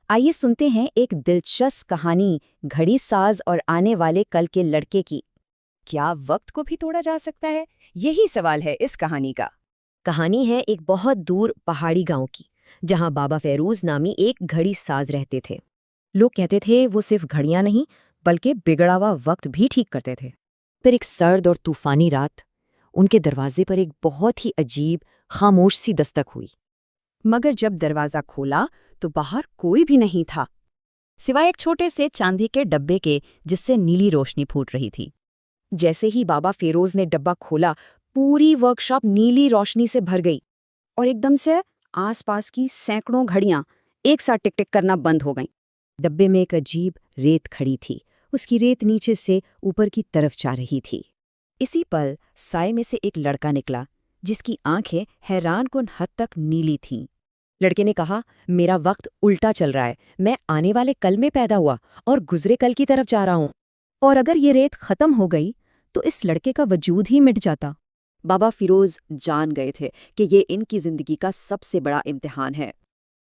आइए सुनते हैं एक दिलचस्प कहानी घड़ी साज और आने वाले कल के लड़के की। क्या वक्त को भी तोड़ा जा सकता है? यही सवाल है इस कहानी का। कहानी है एक बहुत दूर पहाड़ी गांव की, जहां बाबा फेरोज नामी एक घड़ी साज रहते थे। लोग कहते थे वो सिर्फ घड़ियां नहीं बल्कि बिगड़ा हुआ वक्त भी ठीक करते थे। फिर एक सर्द और तूफानी रात उनके दरवाजे पर एक बहुत ही अजीब खामोश सी दस्तक हुई। मगर जब दरवाज़ा खोला तो बाहर कोई भी नहीं था, सिवाय एक छोटे से चांदी के डब्बे के जिससे नीली रोशनी फूट रही थी। जैसे ही बाबा फेरोज ने डब्बा खोला, पूरी वर्कशॉप नीली रोशनी से भर गई और एकदम से आसपास की सैकड़ों घड़ियां एक साथ टिक टिक करना बंद हो गईं। डब्बे में एक अजीब रेत खड़ी थी। उसकी रेत नीचे से ऊपर की तरफ जा रही थी। इसी पल साए में से एक लड़का निकला जिसकी आंखें हैरानकुन हद तक नीली थीं। लड़के ने कहा, मेरा वक्त उल्टा चल रहा है। मैं आने वाले कल में पैदा हुआ और गुजरे कल की तरफ जा रहा हूँ। और अगर ये रेत खत्म हो गई तो इस लड़के का वजूद ही मिट जाता। बाबा फिरोज जान गए थे कि ये इनकी जिंदगी का सबसे बड़ा इम्तिहान है।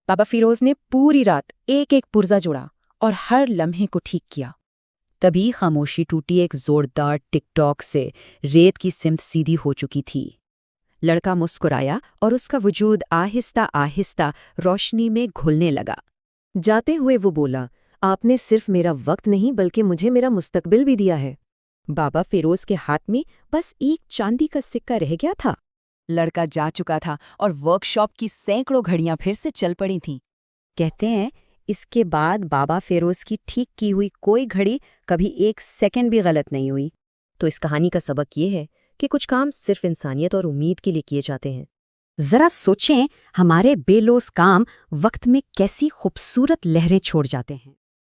बाबा फिरोज ने पूरी रात एक एक पुर्जा जोड़ा और हर लम्हे को ठीक किया। तभी खामोशी टूटी एक जोरदार टिकटॉक से। रेत की सिमत सीधी हो चुकी थी। लड़का मुस्कुराया और उसका वजूद आहिस्ता आहिस्ता रोशनी में घुलने लगा। जाते हुए वो बोला, आपने सिर्फ मेरा वक्त नहीं बल्कि मुझे मेरा मुस्तकबिल भी दिया है। बाबा फिरोज के हाथ में बस एक चांदी का सिक्का रह गया था। लड़का जा चुका था और वर्कशॉप की सैकड़ों घड़ियां फिर से चल पड़ी थीं। कहते हैं इसके बाद बाबा फेरोज की ठीक की हुई कोई घड़ी कभी एक सेकंड भी गलत नहीं हुई। तो इस कहानी का सबक ये है कि कुछ काम सिर्फ इंसानियत और उम्मीद के लिए किए जाते हैं। जरा सोचें, हमारे बेलोस काम वक्त में कैसी खूबसूरत लहरें छोड़ जाते हैं।